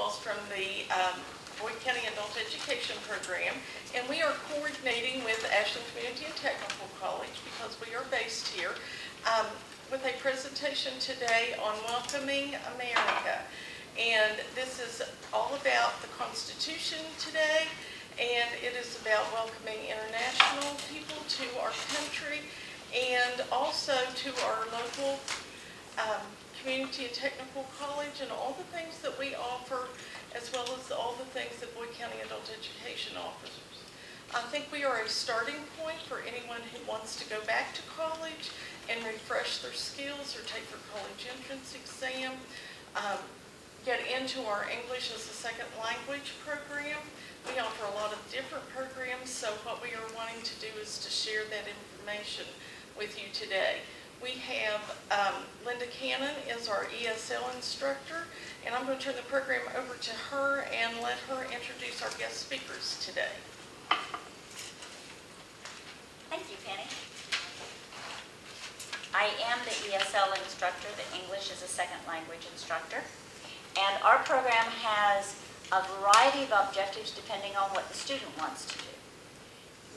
calls from the Boyd County Adult Education Program, and we are coordinating with Ashland Community and Technical College, because we are based here, with a presentation today on welcoming America. And this is all about the Constitution today, and it is about welcoming international people to our country and also to our local community and technical college and all the things that we offer, as well as all the things that Boyd County Adult Education offers. I think we are a starting point for anyone who wants to go back to college and refresh their skills or take their college entrance exam, get into our English as a second language program. We offer a lot of different programs, so what we are wanting to do is to share that information with you today. We have Linda Cannon is our ESL instructor, and I'm going to turn the program over to her and let her introduce our guest speakers today. Thank you, Penny. I am the ESL instructor, the English as a second language instructor, and our program has a variety of objectives depending on what the student wants to do.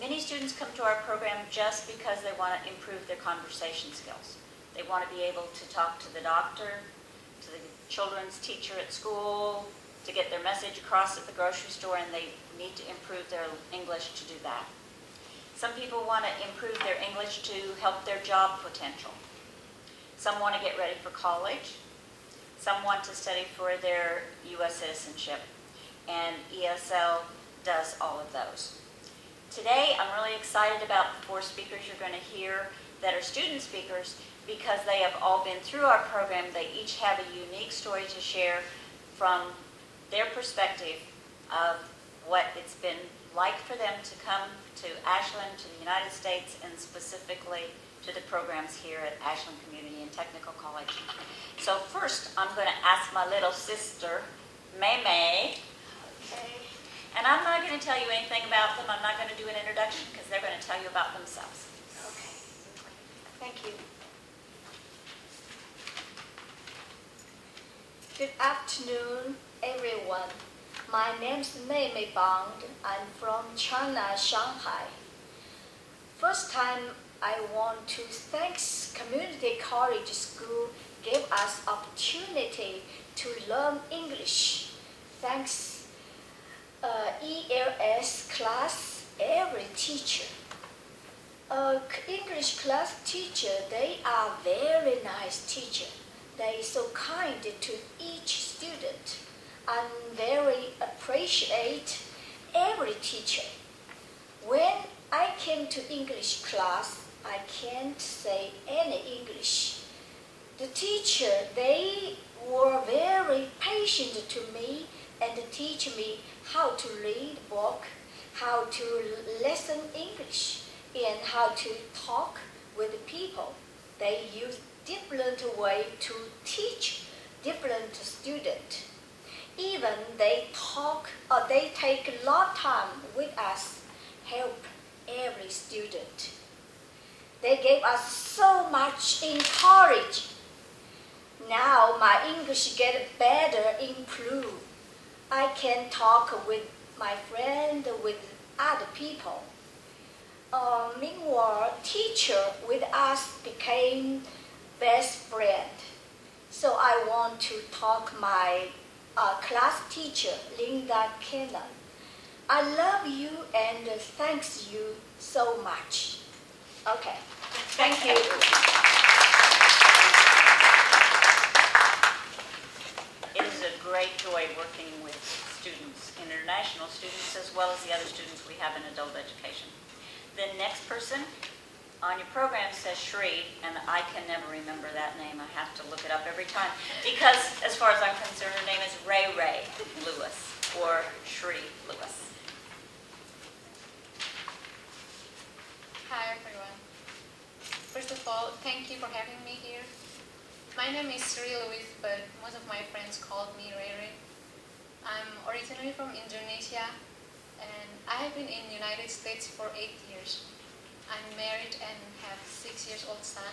Many students come to our program just because they want to improve their conversation skills. They want to be able to talk to the doctor, to the children's teacher at school, to get their message across at the grocery store, and they need to improve their English to do that. Some people want to improve their English to help their job potential. Some want to get ready for college. Some want to study for their U.S. citizenship, and ESL does all of those. Today, I'm really excited about the 4 speakers you're going to hear that are student speakers, because they have all been through our program. They each have a unique story to share from their perspective of what it's been like for them to come to Ashland, to the United States, and specifically to the programs here at Ashland Community and Technical College. So first, I'm going to ask my little sister, May May. Okay. And I'm not going to tell you anything about them. I'm not going to do an introduction because they're going to tell you about themselves. Okay. Thank you. Good afternoon, everyone. My name is Mei Mei Bang. I'm from China, Shanghai. First time, I want to thank Community College School gave us opportunity to learn English. Thanks ELS class, every teacher. English class teacher, they are very nice teacher. They so kind to each student and very appreciate every teacher. When I came to English class, I can't say any English. The teacher, they were very patient to me and teach me how to read book, how to listen English, and how to talk with people. They use different way to teach different students. Even they talk or they take a lot of time with us, help every student. They gave us so much encouragement. Now my English get better, improve. I can talk with my friend, with other people. Meanwhile, teacher with us became best friend. So I want to talk my class teacher, Linda Cannon. I love you and thanks you so much. Okay, thank you. It is a great joy working with students, international students, as well as the other students we have in adult education. The next person on your program says Shri, and I can never remember that name. I have to look it up every time, because as far as I'm concerned, her name is Ray Ray Lewis, or Shri Lewis. Hi everyone. First of all, thank you for having me here. My name is Sri Lewis, but most of my friends called me Ray Ray. I'm originally from Indonesia, and I have been in the United States for 8 years. I'm married and have a 6-year-old son,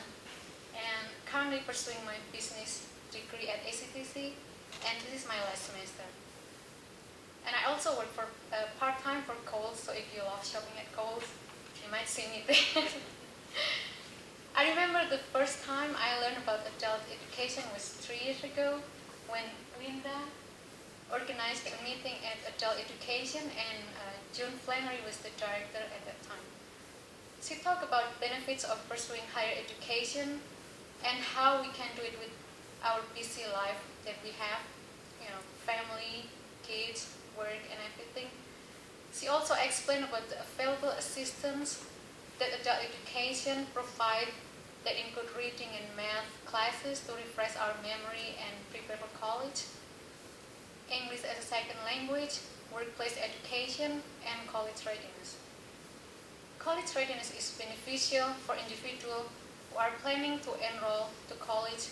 and currently pursuing my business degree at ACTC, and this is my last semester. also work for part-time for Kohl's, so if you love shopping at Kohl's, you might see me there. I remember the first time I learned about adult education was 3 years ago when Linda organized a meeting at adult education, and June Flannery was the director at that time. She talked about benefits of pursuing higher education and how we can do it with our busy life that we have, family, kids, work, and everything. She also explained about the available assistance that adult education provides that include reading and math classes to refresh our memory and prepare for college, English as a second language, workplace education, and college readiness. College readiness is beneficial for individuals who are planning to enroll to college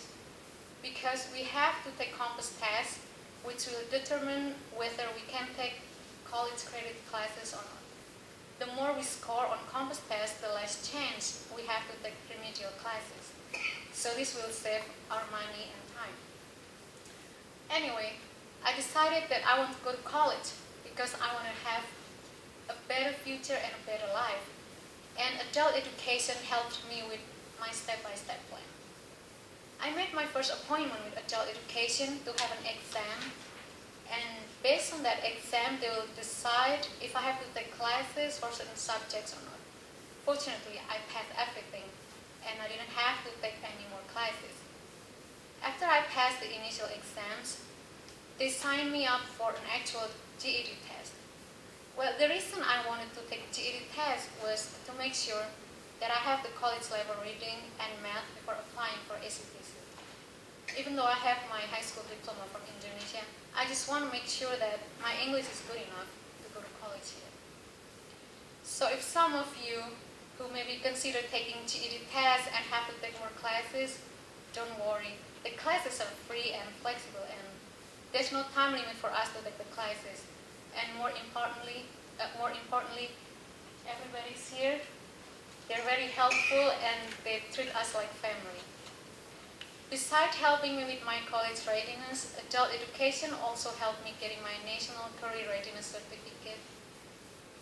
because we have to take Compass tests, which will determine whether we can take college credit classes or not. The more we score on Compass tests, the less chance we have to take remedial classes. So this will save our money and time. Anyway, I decided that I want to go to college because I want to have a better future and a better life. And adult education helped me with my step-by-step plan. I made my first appointment with adult education to have an exam, and based on that exam, they will decide if I have to take classes for certain subjects or not. Fortunately, I passed everything, and I didn't have to take any more classes. After I passed the initial exams, they signed me up for an actual GED test. Well, the reason I wanted to take GED test was to make sure that I have the college level reading and math before applying for ACTC. Even though I have my high school diploma from Indonesia, I just want to make sure that my English is good enough to go to college here. So if some of you who maybe consider taking GED tests and have to take more classes, don't worry. The classes are free and flexible, and there's no time limit for us to take the classes. And more importantly, everybody's here. They're very helpful and they treat us like family. Besides helping me with my college readiness, adult education also helped me getting my National Career Readiness Certificate.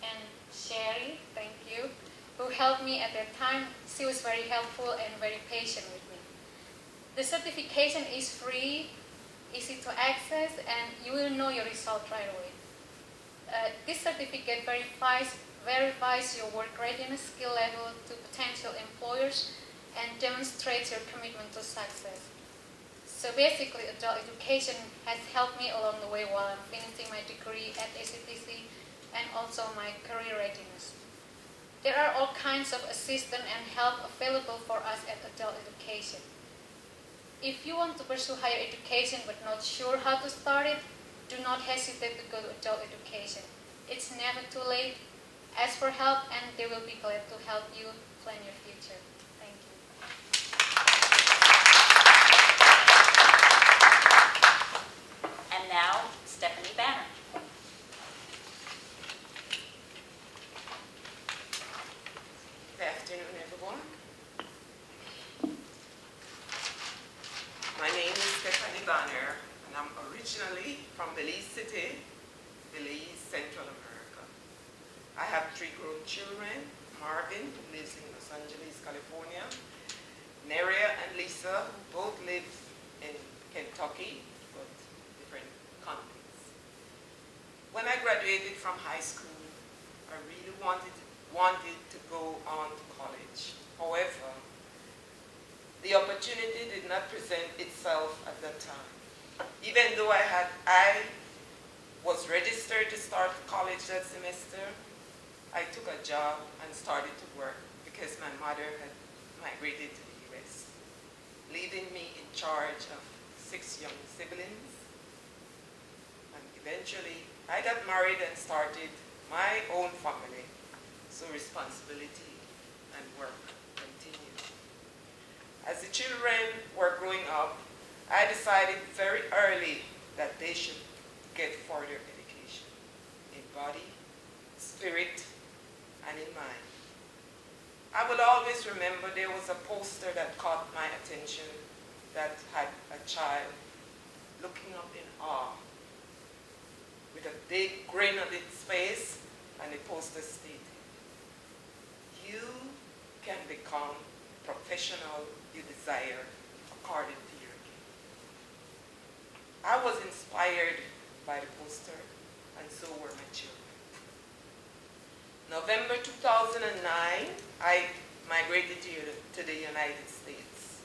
And Sherry, thank you, who helped me at that time. She was very helpful and very patient with me. The certification is free, easy to access, and you will know your result right away. This certificate verifies your work readiness skill level to potential employers and demonstrates your commitment to success. So basically, adult education has helped me along the way while I'm finishing my degree at ACTC and also my career readiness. There are all kinds of assistance and help available for us at adult education. If you want to pursue higher education but not sure how to start it, do not hesitate to go to adult education. It's never too late. Ask for help and they will be glad to help you plan your future. Thank you. And now, Stephanie Banner. Good afternoon, everyone. My name is Stephanie Banner, and I'm originally from Belize City, Belize, Central America. I have 3 grown children. Marvin, who lives in Los Angeles, California, Neria and Lisa, who both live in Kentucky, but different continents. When I graduated from high school, I really wanted to go on to college. However, the opportunity did not present itself at that time. Even though I was registered to start college that semester, I took a job and started to work because my mother had migrated to the U.S., leaving me in charge of 6 young siblings. And eventually, I got married and started my own family, so responsibility and work continued. As the children were growing up, I decided very early that they should get further education in body, spirit, and in mind. I will always remember there was a poster that caught my attention that had a child looking up in awe with a big grin on its face, and the poster stated, "You can become the professional you desire according to your gift." I was inspired by the poster, and so were my children. November 2009, I migrated to the United States.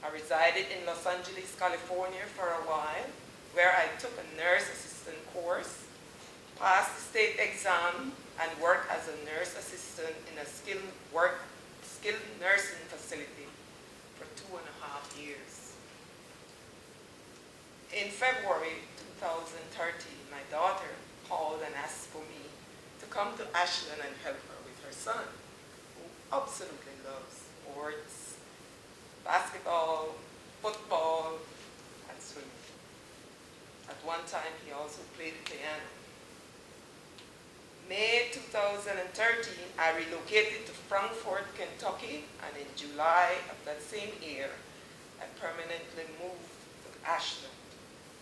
I resided in Los Angeles, California for a while, where I took a nurse assistant course, passed the state exam, and worked as a nurse assistant in a skilled nursing facility for 2.5 years. In February 2013, my daughter called and asked for me to come to Ashland and help her with her son, who absolutely loves sports, basketball, football, and swimming. At one time, he also played piano. May 2013, I relocated to Frankfort, Kentucky, and in July of that same year, I permanently moved to Ashland,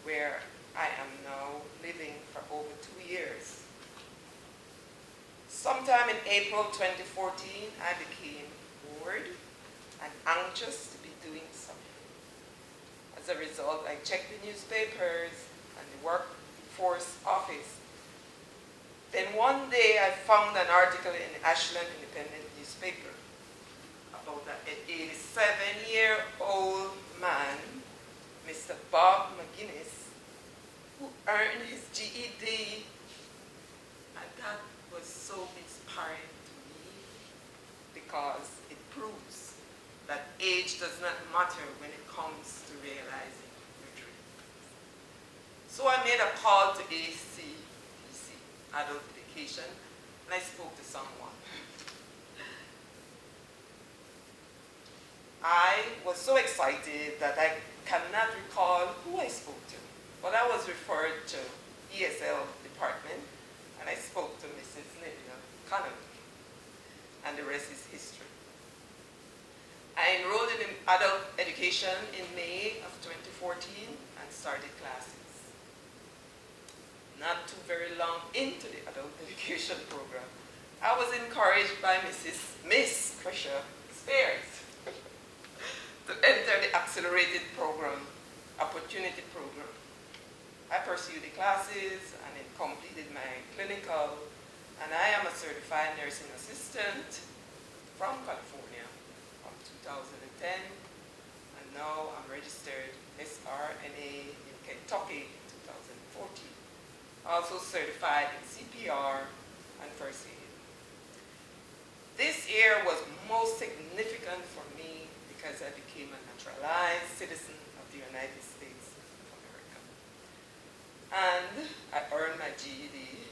where I am now living for over 2 years. Sometime in April 2014, I became bored and anxious to be doing something. As a result, I checked the newspapers and the workforce office. Then one day I found an article in the Ashland Independent newspaper about an 87-year-old man, Mr. Bob McGinnis, who earned his GED, and that was so inspiring to me because it proves that age does not matter when it comes to realizing your dreams. So I made a call to ACTC, Adult Education, and I spoke to someone. I was so excited that I cannot recall who I spoke to, but I was referred to ESL department, and I spoke to Mrs. Lydia Connolly, and the rest is history. I enrolled in adult education in May of 2014 and started classes. Not too very long into the adult education program, I was encouraged by Miss Krisha Spears to enter the accelerated program, Opportunity program. I pursued the classes and it completed my clinical, and I am a certified nursing assistant from California from 2010, and now I'm registered SRNA in Kentucky 2014. Also certified in CPR and first aid. This year was most significant for me because I became a naturalized citizen of the United States of America. And I earned my GED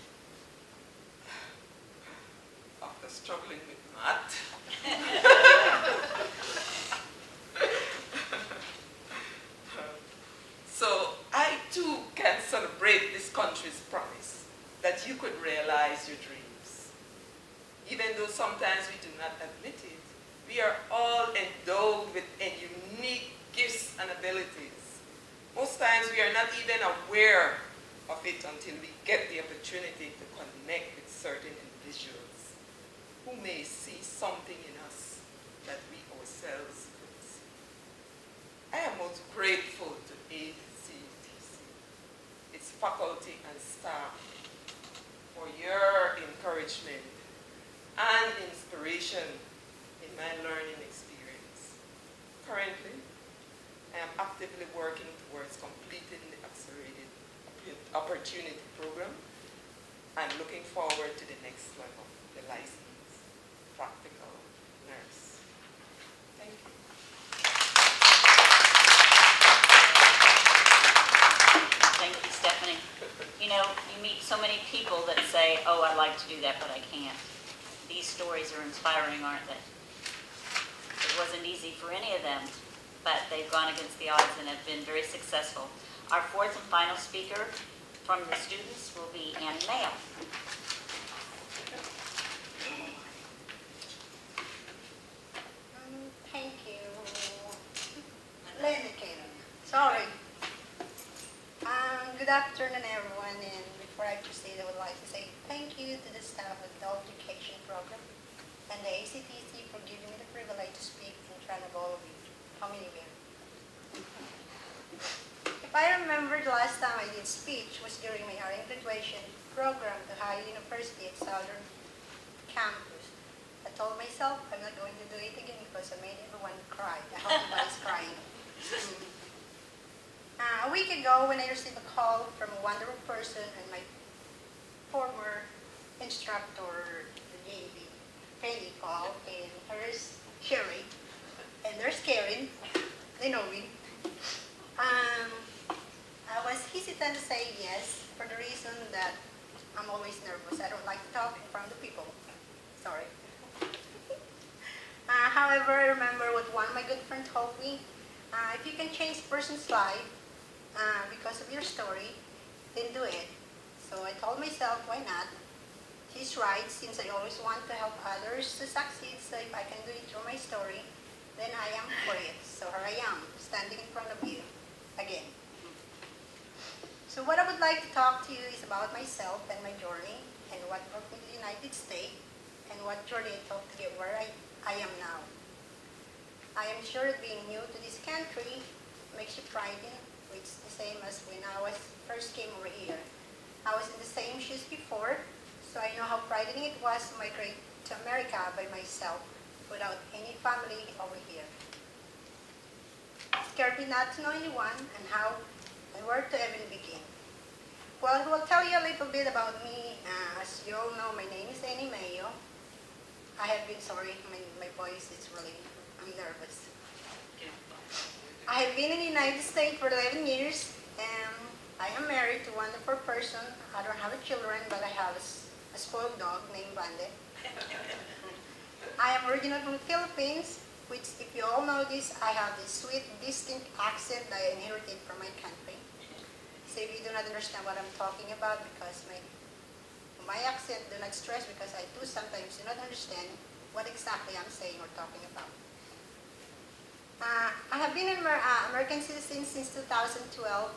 after struggling with math. So I too can celebrate this country's promise that you could realize your dreams. Even though sometimes we do not admit it, we are all endowed with unique gifts and abilities. Most times we are not even aware of it until we get the opportunity to connect with certain individuals who may see something in us that we ourselves couldn't see. I am most grateful to ACTC, its faculty and staff, for your encouragement and inspiration in my learning experience. Currently, I am actively working towards completing the accelerated opportunity program and looking forward to the next level, the licensed practical nurse. Thank you. Thank you, Stephanie. You know, you meet so many people that say, oh, I'd like to do that, but I can't. These stories are inspiring, aren't they? It wasn't easy for any of them, but they've gone against the odds and have been very successful. Our fourth and final speaker from the students will be Annie Mayo. Thank you. Lady Karen. Sorry. Good Good afternoon, everyone. And before I proceed, I would like to say thank you to the staff of the Education Program and the ACTC for giving me the privilege to speak in front of all of you. How many of you? If I remember, the last time I did speech was during my RN graduation program at Ohio University at Southern Campus. I told myself I'm not going to do it again because I made everyone cry. I hope everybody's crying. A week ago, when I received a call from a wonderful person and my former instructor, the JV, Penny called, and hers, Sherry, and there's Karen, they know me. I was hesitant to say yes for the reason that I'm always nervous. I don't like to talk in front of people. Sorry. However, I remember what one of my good friends told me. If you can change a person's life because of your story, then do it. So I told myself, why not? She's right, since I always want to help others to succeed, so if I can do it through my story, then I am for it. So here I am, standing in front of you again. So what I would like to talk to you is about myself and my journey, and what brought me to the United States, and what journey I took to get where I am now. I am sure that being new to this country makes you frightened, which is the same as when I first came over here. I was in the same shoes before, so I know how frightening it was to migrate to America by myself without any family over here. It scared me not to know anyone and how and where to even begin. Well, I will tell you a little bit about me. As you all know, my name is Annie Mayo. I have been sorry, my voice is really, I'm nervous. I have been in the United States for 11 years, and I am married to a wonderful person. I don't have children, but I have a spoiled dog named Bande. I am originally from the Philippines, which, if you all know this, I have this sweet, distinct accent that I inherited from my country. So if you do not understand what I'm talking about, because my accent, do not stress, because I do sometimes do not understand what exactly I'm saying or talking about. I have been an American citizen since 2012.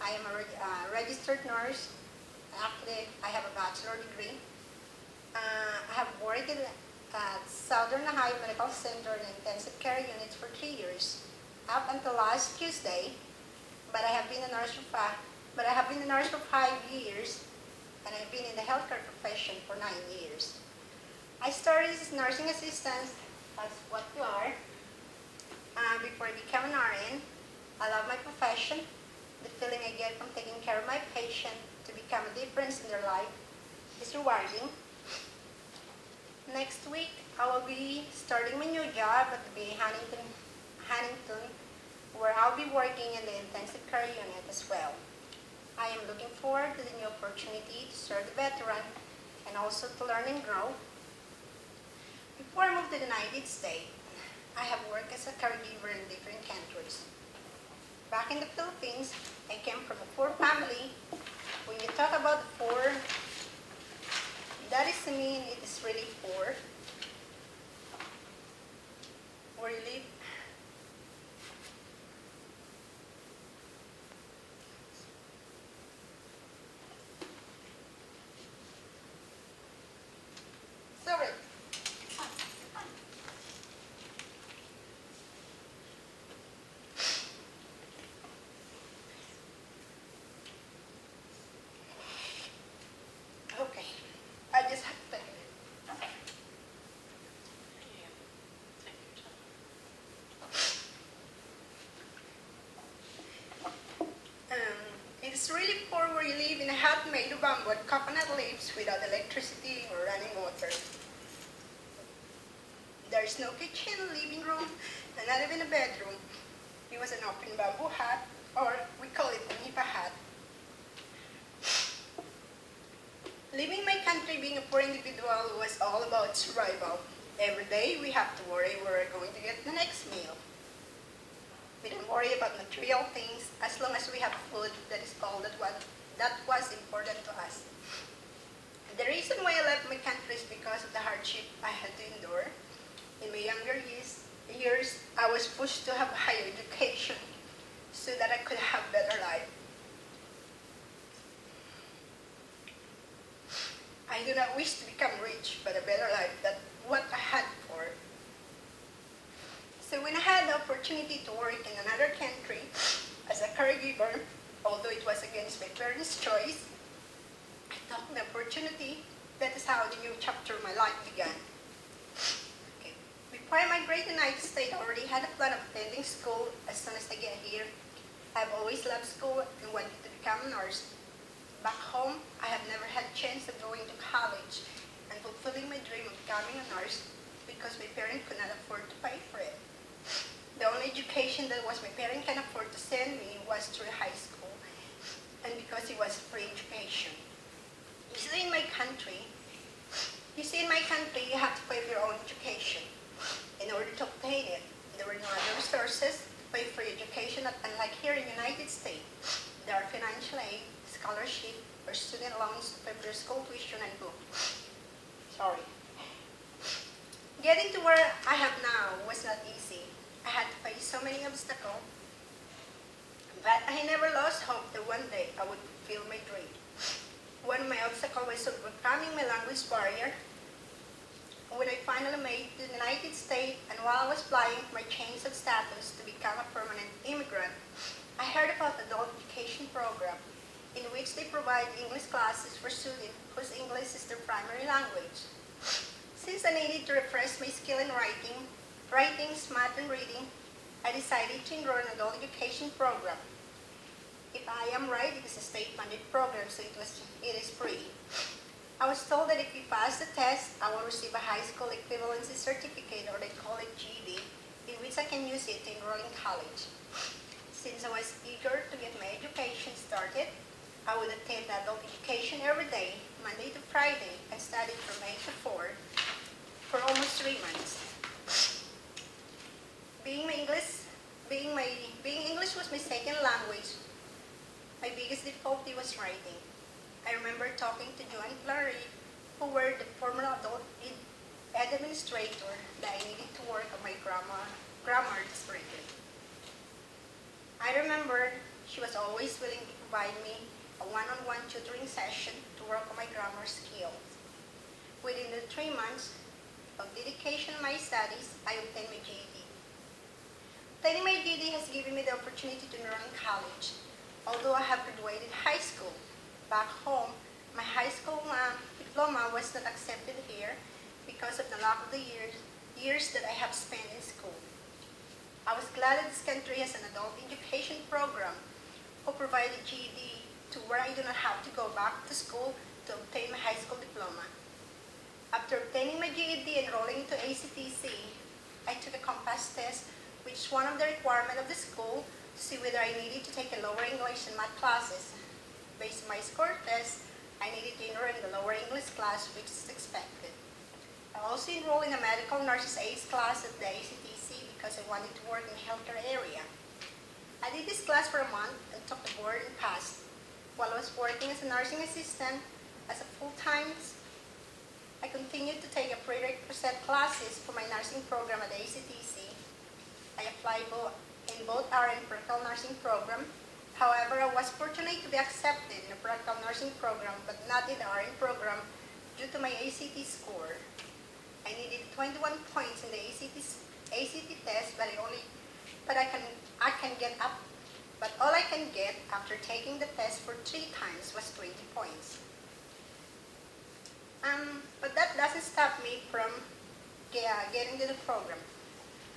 I am a registered nurse. Actually, I have a bachelor degree. I have worked at Southern Ohio Medical Center in intensive care units for 3 years, up until last Tuesday. But I have been a nurse for 5 years, and I've been in the healthcare profession for 9 years. I started as nursing assistant, as what you are, before I became an RN. I love my profession. The feeling I get from taking care of my patient to become a difference in their life is rewarding. Next week, I will be starting my new job at the VA Huntington, where I'll be working in the intensive care unit as well. I am looking forward to the new opportunity to serve the veteran and also to learn and grow. Before I moved to the United States, I have worked as a caregiver in different countries. Back in the Philippines, I came from a poor family. When you talk about the poor, that is to mean it is really poor. Where you live. Sorry. Okay, I just have to take it. It is really poor where you live in a hut made of bamboo and coconut leaves without electricity or running water. There is no kitchen, living room, and not even a bedroom. It was an open bamboo hut, or we call it a nipa hut. Leaving my country being a poor individual was all about survival. Every day we have to worry where we're going to get the next meal. We don't worry about material things as long as we have food. That is all that was important to us. The reason why I left my country is because of the hardship I had to endure. In my younger years, I was pushed to have higher education so that I could have better life. I do not wish to become rich, but a better life than what I had before. So when I had the opportunity to work in another country as a caregiver, although it was against my parents' choice, I took the opportunity. That is how the new chapter of my life began. Okay. Before I migrated to the United States, I already had a plan of attending school as soon as I get here. I've always loved school and wanted to become a nurse. Back home, I have never had a chance of going to college and fulfilling my dream of becoming a nurse because my parents could not afford to pay for it. The only education that my parents can afford to send me was through high school, and because it was free education. You see, in my country, you have to pay for your own education. In order to obtain it, there were no other resources to pay for your education, unlike here in the United States. There are financial aid, scholarship, or student loans to pay for your school tuition and books. Sorry. Getting to where I have now was not easy. I had to face so many obstacles, but I never lost hope that one day I would fulfill my dream. One of my obstacles was overcoming my language barrier. When I finally made it to the United States, and while I was applying for my change of status to become a permanent immigrant, I heard about the adult education program, in which they provide English classes for students whose English is their primary language. Since I needed to refresh my skill in writing, math, and reading, I decided to enroll in an adult education program. If I am right, it is a state-funded program, so it is free. I was told that if you pass the test, I will receive a high school equivalency certificate, or they call it GED, in which I can use it to enroll in college. Since I was eager to get my education started, I would attend adult education every day, Monday to Friday, and study from 8 to 4 for almost 3 months. Being English was my second language, my biggest difficulty was writing. I remember talking to Joe and Clary, who were the former adult ed administrator, that I needed to work on my grammar desperately. I remember she was always willing to provide me a one-on-one tutoring session to work on my grammar skills. Within the 3 months of dedication to my studies, I obtained my GED. Obtaining my GED has given me the opportunity to enroll in college. Although I have graduated high school, back home, my high school diploma was not accepted here because of the lack of the years that I have spent in school. I was glad that this country has an adult education program who provided GED to where I do not have to go back to school to obtain my high school diploma. After obtaining my GED and enrolling into ACTC, I took a compass test, which is one of the requirements of the school to see whether I needed to take a lower English and math classes. Based on my score test, I needed to enroll in the lower English class, which is expected. I also enrolled in a medical nurses ACE class at the ACTC because I wanted to work in the healthcare area. I did this class for a month and took the board and passed. While I was working as a nursing assistant, as a full-time, I continued to take a prerequisite classes for my nursing program at the ACTC. I applied in both RN and practical nursing program. However, I was fortunate to be accepted in the practical nursing program, but not in the RN program due to my ACT score. I needed 21 points in the ACT test, but all I can get after taking the test for 3 times was 20 points. But that doesn't stop me from getting to the program.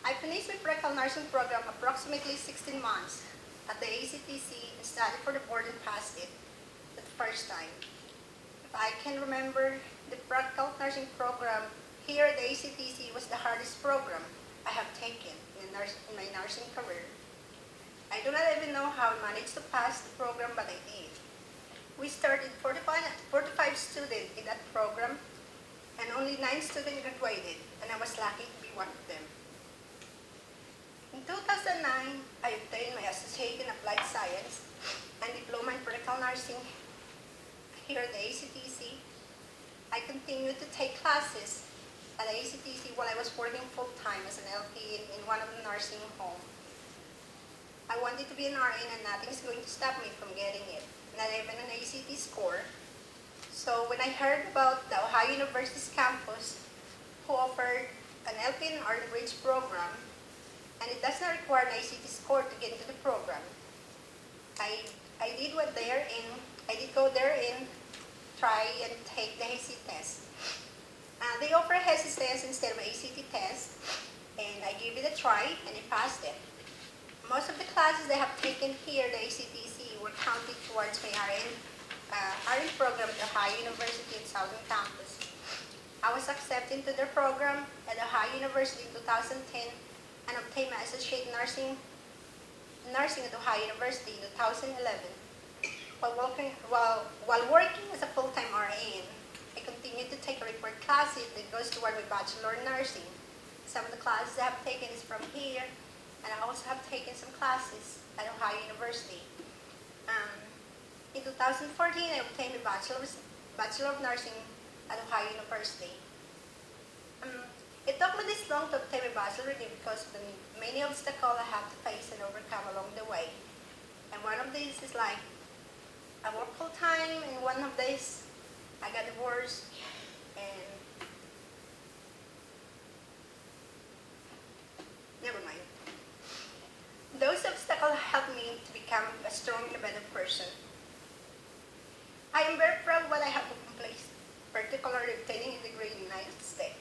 I finished my practical nursing program approximately 16 months at the ACTC and studied for the board and passed it the first time. If I can remember, the practical nursing program here at the ACTC was the hardest program I have taken in my nursing career. I do not even know how I managed to pass the program, but I did. We started 45 students in that program, and only 9 students graduated, and I was lucky to be one of them. In 2009, I obtained my Associate in Applied Science and Diploma in Practical Nursing here at the ACTC. I continued to take classes at the ACTC while I was working full-time as an LP in one of the nursing homes. I wanted to be an RN and nothing is going to stop me from getting it, not even an ACT score. So when I heard about the Ohio University's campus, who offered an LPN Art Bridge program, and it does not require an ACT score to get into the program, I did go there and try and take the HESI test. They offer a HESI test instead of an ACT test, and I gave it a try, and I passed it. Most of the classes that I have taken here, the ACTC, were counted towards my RN program at Ohio University in Southern Campus. I was accepted into their program at Ohio University in 2010 and obtained my associate nursing at Ohio University in 2011. While working as a full-time RN, I continued to take required classes that goes toward my bachelor in nursing. Some of the classes I have taken is from here, and I also have taken some classes at Ohio University. In 2014, I obtained a Bachelor of Nursing at Ohio University. It took me this long to obtain my bachelor degree because of the many obstacles I have to face and overcome along the way. And one of these is like, I work full time, and one of these, I got divorced, and never mind. Those obstacles helped me to become a strong and a better person. I am very proud of what I have accomplished, particularly obtaining a degree in the United States.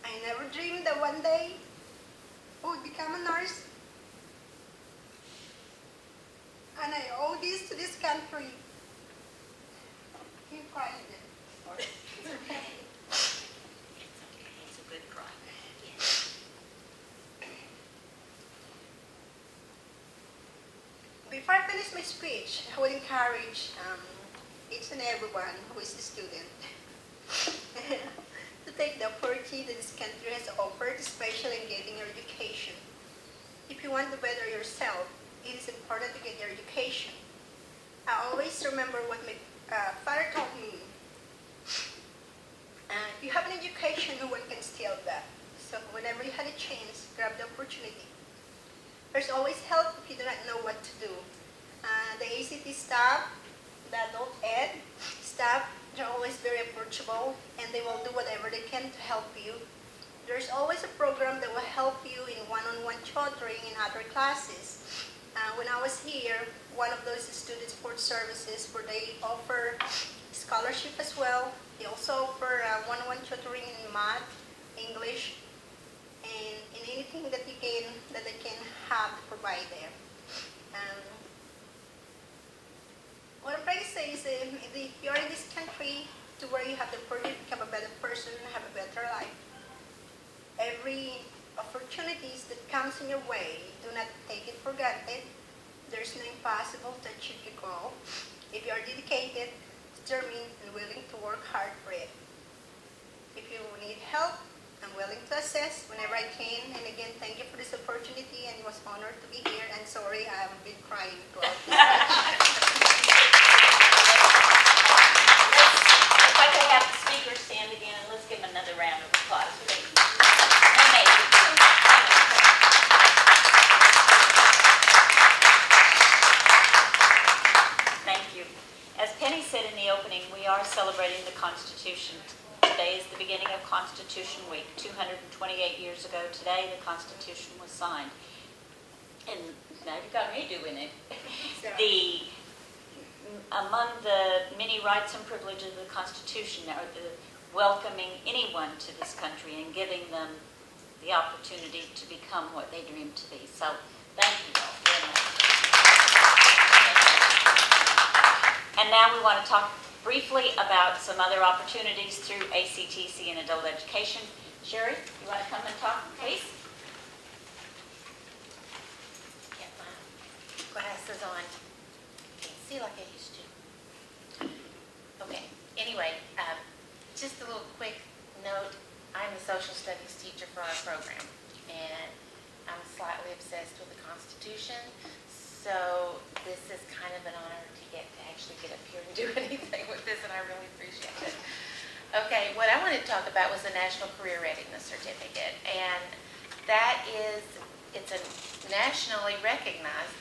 I never dreamed that one day I would become a nurse. And I owe this to this country. Keep crying. It's okay. It's a good cry. Before I finish my speech, I would encourage each and everyone who is a student to take the opportunity that this country has offered, especially in getting your education. If you want to better yourself, it is important to get your education. I always remember what my father taught me. If you have an education, no one can steal that. So whenever you had a chance, grab the opportunity. There's always help if you do not know what to do. The ACT staff, the adult ed staff, they're always very approachable, and they will do whatever they can to help you. There's always a program that will help you in one-on-one tutoring in other classes. When I was here, one of those is Student Support Services, where they offer scholarship as well. They also offer one-on-one tutoring in math, English, and in anything that they can have to provide there. What I'm trying to say is if you're in this country to where you have the opportunity to become a better person and have a better life, every opportunities that comes in your way, do not take it for granted. There's no impossible to achieve your goal if you are dedicated, determined, and willing to work hard for it. If you need help, I'm willing to assist whenever I can. And again, thank you for this opportunity, and it was an honor to be here. And sorry, I've been crying throughout this. If I could have the speakers stand again, and let's give them another round of applause. Amazing. Thank you. As Penny said in the opening, we are celebrating the Constitution. Today is the beginning of Constitution Week. 228 years ago today, the Constitution was signed. And now you've got me doing it. Among the many rights and privileges of the Constitution are the welcoming anyone to this country and giving them the opportunity to become what they dream to be. So thank you all very much. And now we want to talk briefly about some other opportunities through ACTC and adult education. Sherry, you want to come and talk, please? Get my glasses on. Can't see like I used to. Okay, anyway, just a little quick note. I'm the social studies teacher for our program, and I'm slightly obsessed with the Constitution, so this is kind of an honor to actually get up here and do anything with this, and I really appreciate it. Okay, what I wanted to talk about was the National Career Readiness Certificate, and that is, it's a nationally recognized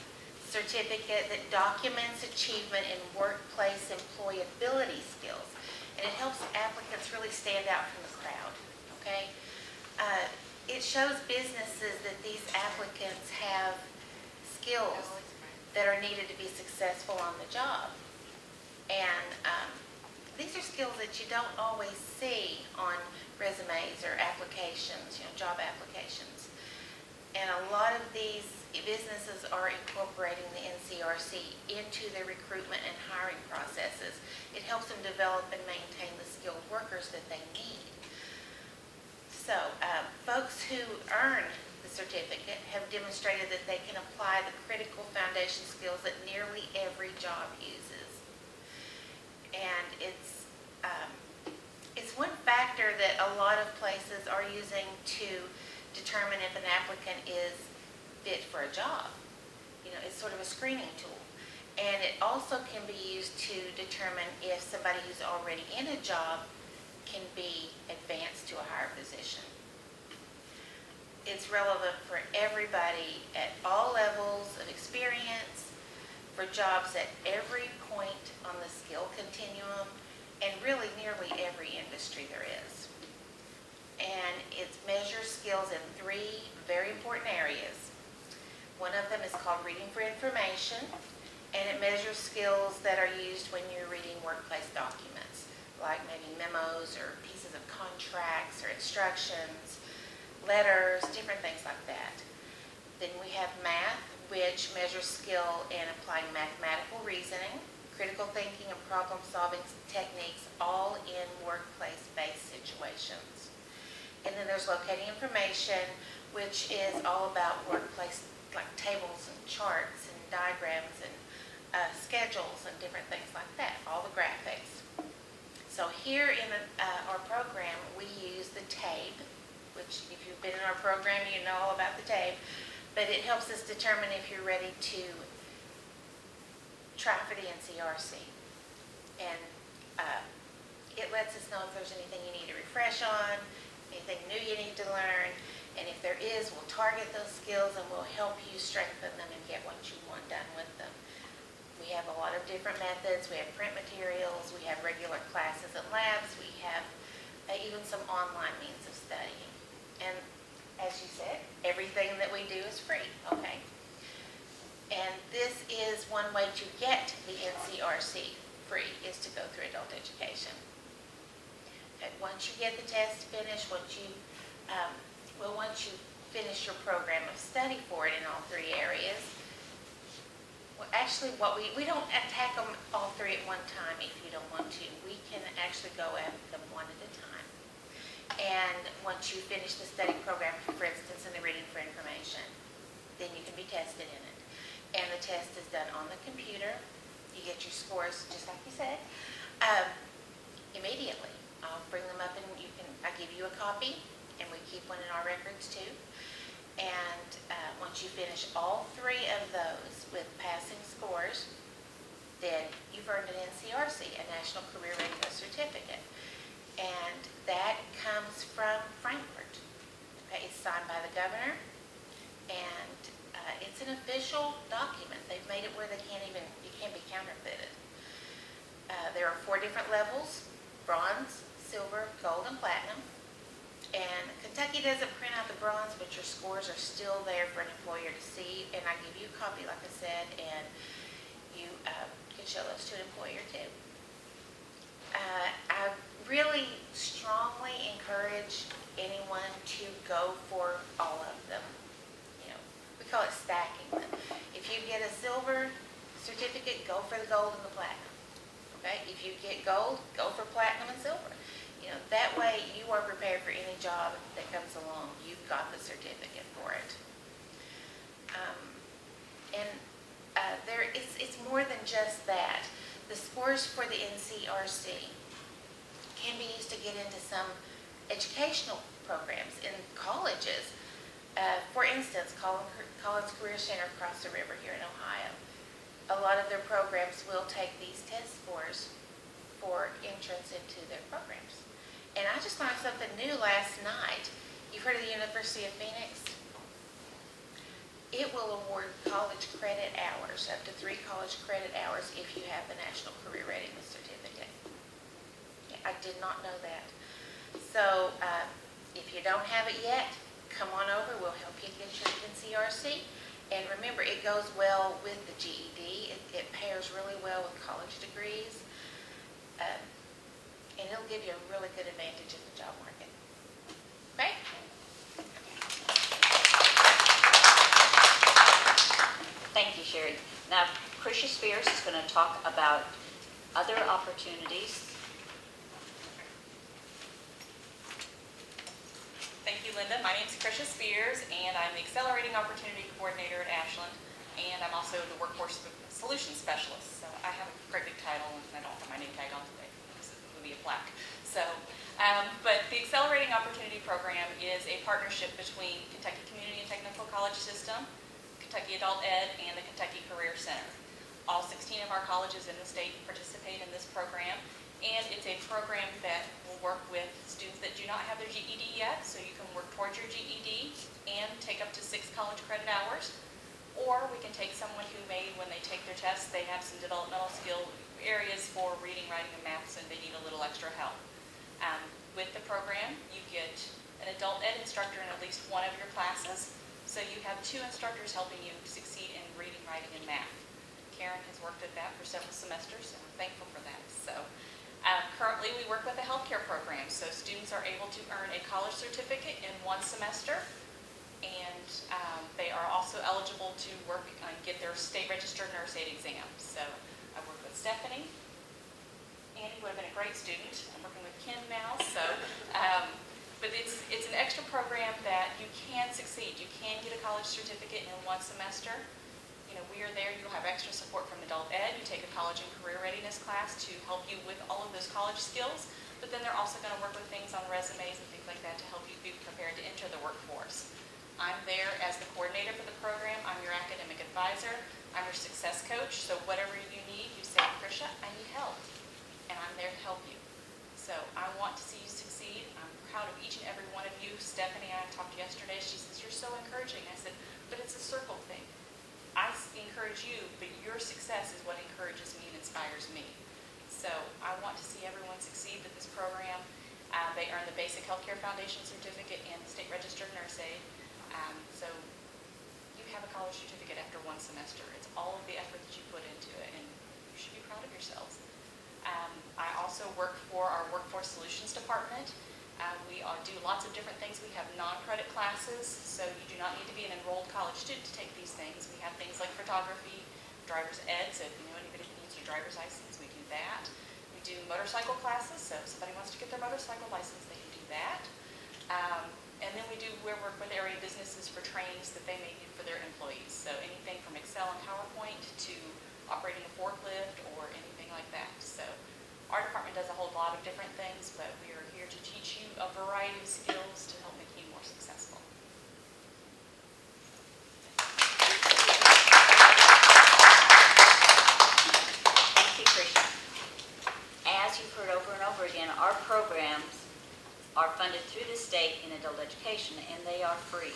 certificate that documents achievement in workplace employability skills. And it helps applicants really stand out from the crowd, okay? It shows businesses that these applicants have skills that are needed to be successful on the job. And these are skills that you don't always see on resumes or applications, job applications. And a lot of these businesses are incorporating the NCRC into their recruitment and hiring processes. It helps them develop and maintain the skilled workers that they need. So folks who earn the certificate have demonstrated that they can apply the critical foundation skills that nearly every job uses. And it's one factor that a lot of places are using to determine if an applicant is fit for a job. It's sort of a screening tool. And it also can be used to determine if somebody who's already in a job can be advanced to a higher position. It's relevant for everybody at all levels of experience, for jobs at every point on the skill continuum, and really nearly every industry there is. And it measures skills in 3 very important areas. One of them is called reading for information, and it measures skills that are used when you're reading workplace documents, like maybe memos or pieces of contracts or instructions, letters, different things like that. Then we have math, which measures skill in applying mathematical reasoning, critical thinking, and problem-solving techniques, all in workplace-based situations. And then there's locating information, which is all about workplace, like tables and charts and diagrams and schedules and different things like that, all the graphics. So here in our program, we use the TABE, which if you've been in our program, you know all about the TABE, but it helps us determine if you're ready to try for the NCRC. And it lets us know if there's anything you need to refresh on, anything new you need to learn, and if there is, we'll target those skills and we'll help you strengthen them and get what you want done with them. We have a lot of different methods. We have print materials, we have regular classes and labs, we have even some online means of studying. And as you said, everything that we do is free, okay? And this is one way to get the NCRC free, is to go through adult education. Okay, once you get the test finished, once you finish your program of study for it in all 3 areas, well, actually, we don't attack them all 3 at one time if you don't want to. We can actually go at them one at a time. And once you finish the study program, for instance, in the reading for information, then you can be tested in it. And the test is done on the computer. You get your scores, just like you said, immediately. I'll bring them up and I give you a copy, and we keep one in our records too. And once you finish all 3 of those with passing scores, then you've earned an NCRC, a National Career Readiness Certificate. And that comes from Frankfurt. Okay, it's signed by the governor, and it's an official document. They've made it where it can't be counterfeited. There are 4 different levels: bronze, silver, gold, and platinum. And Kentucky doesn't print out the bronze, but your scores are still there for an employer to see. And I give you a copy, like I said, and you can show those to an employer too. I really strongly encourage anyone to go for all of them. We call it stacking them. If you get a silver certificate, go for the gold and the platinum. Okay? If you get gold, go for platinum and silver. That way you are prepared for any job that comes along. You've got the certificate for it. It's more than just that. The scores for the NCRC can be used to get into some educational programs in colleges. For instance, Collins Career Center across the river here in Ohio. A lot of their programs will take these test scores for entrance into their programs. And I just learned something new last night. You've heard of the University of Phoenix? It will award college credit hours, up to 3 college credit hours if you have the National Career Readiness Certificate. Yeah, I did not know that. So if you don't have it yet, come on over. We'll help you get your NCRC. And remember, it goes well with the GED. It pairs really well with college degrees. And it'll give you a really good advantage in the job market. Okay? Thank you, Sherry. Now, Krisha Spears is going to talk about other opportunities. Thank you, Linda. My name is Krisha Spears, and I'm the Accelerating Opportunity Coordinator at Ashland, and I'm also the Workforce Solutions Specialist. So I have a great big title, and I don't have my name tag on today. This would be a plaque. So, but the Accelerating Opportunity Program is a partnership between Kentucky Community and Technical College System, Kentucky Adult Ed, and the Kentucky Career Center. All 16 of our colleges in the state participate in this program, and it's a program that will work with students that do not have their GED yet, so you can work towards your GED and take up to 6 college credit hours, or we can take someone who may, when they take their tests, they have some developmental skill areas for reading, writing, and maths, and they need a little extra help. With the program, you get an adult ed instructor in at least one of your classes, so you have 2 instructors helping you succeed in reading, writing, and math. Karen has worked at that for several semesters, and I'm thankful for that. So currently we work with a healthcare program, so students are able to earn a college certificate in 1 semester, and they are also eligible to work and get their state registered nurse aid exam. So I work with Stephanie. Annie would have been a great student. I'm working with Ken now, so but it's an extra program that you can succeed. You can get a college certificate in 1 semester. You know, we are there. You'll have extra support from adult ed. You take a college and career readiness class to help you with all of those college skills, but then they're also going to work with things on resumes and things like that to help you be prepared to enter the workforce. I'm there as the coordinator for the program. I'm your academic advisor. I'm your success coach. So whatever you need, you say, Krisha, I need help, and I'm there to help you. So I want to see you succeed. I'm proud of each and every one of you. Stephanie and I talked yesterday. She says, you're so encouraging. I said, but it's a circle thing. I encourage you, but your success is what encourages me and inspires me. So I want to see everyone succeed with this program. They earn the Basic Healthcare Foundation Certificate and the State Registered Nurse Aid. So you have a college certificate after 1 semester. It's all of the effort that you put into it, and you should be proud of yourselves. I also work for our Workforce Solutions Department. We do lots of different things. We have non-credit classes, so you do not need to be an enrolled college student to take these things. We have things like photography, driver's ed, so if you know anybody who needs your driver's license, we do that. We do motorcycle classes, so if somebody wants to get their motorcycle license, they can do that. And then we work with area businesses for trainings that they may need for their employees. So anything from Excel and PowerPoint to operating a forklift or anything like that. So our department does a whole lot of different things, but we are here to teach you a variety of skills to help make you more successful. Thank you, Krisha. As you've heard over and over again, our programs are funded through the state in adult education, and they are free.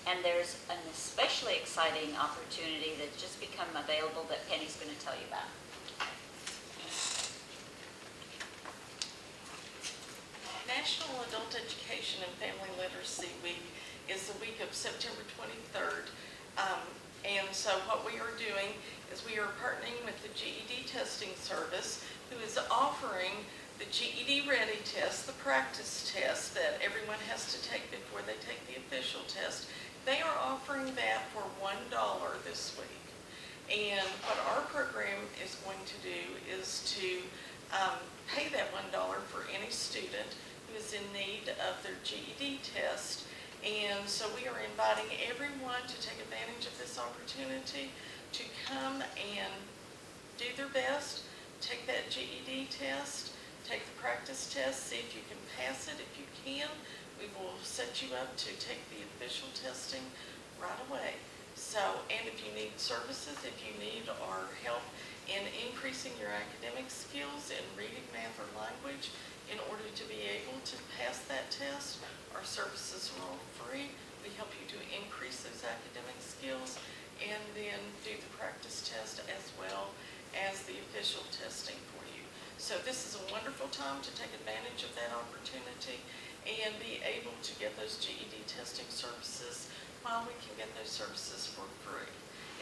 And there's an especially exciting opportunity that's just become available that Penny's going to tell you about. National Adult Education and Family Literacy Week is the week of September 23rd. And so what we are doing is we are partnering with the GED testing service, who is offering the GED Ready test, the practice test that everyone has to take before they take the official test. They are offering that for $1 this week. And what our program is going to do is to pay that $1 for any student who is in need of their GED test. And so we are inviting everyone to take advantage of this opportunity to come and do their best, take that GED test, take the practice test, see if you can pass it. If you can, we will set you up to take the official testing right away. So, and if you need services, if you need our help in increasing your academic skills in reading, math, or language in order to be able to pass that test, our services are all free. We help you to increase those academic skills and then do the practice test as well as the official testing for you. So this is a wonderful time to take advantage of that opportunity and be able to get those GED testing services while we can get those services for free.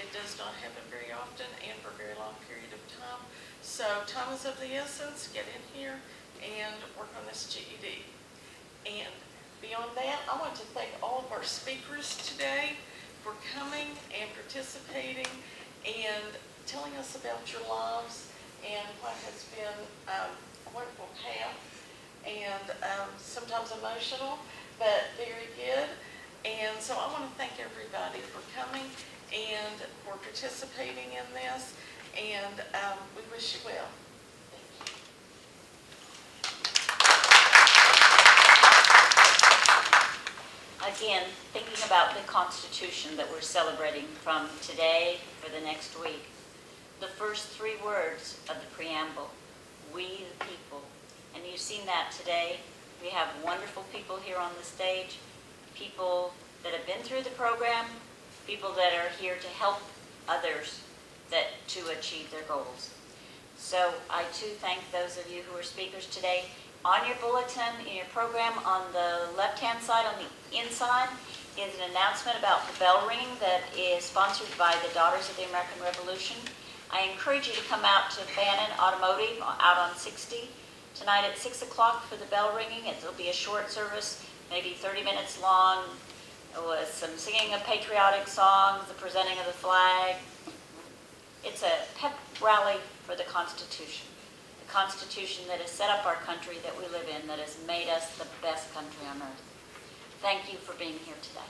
It does not happen very often and for a very long period of time. So time is of the essence. Get in here and work on this GED. And beyond that, I want to thank all of our speakers today for coming and participating and telling us about your lives and what has been a wonderful path and sometimes emotional, but very good. And so I want to thank everybody for coming and for participating in this, and we wish you well. Again, thinking about the Constitution that we're celebrating from today for the next week, the first 3 words of the preamble, we the people. And you've seen that today. We have wonderful people here on the stage, people that have been through the program, people that are here to help others to achieve their goals. So I too thank those of you who are speakers today. On your bulletin, in your program, on the left-hand side, on the inside, is an announcement about the bell ringing that is sponsored by the Daughters of the American Revolution. I encourage you to come out to Bannon Automotive out on 60 tonight at 6 o'clock for the bell ringing. It'll be a short service, maybe 30 minutes long, with some singing of patriotic songs, the presenting of the flag. It's a pep rally for the Constitution. The Constitution that has set up our country that we live in, that has made us the best country on earth. Thank you for being here today.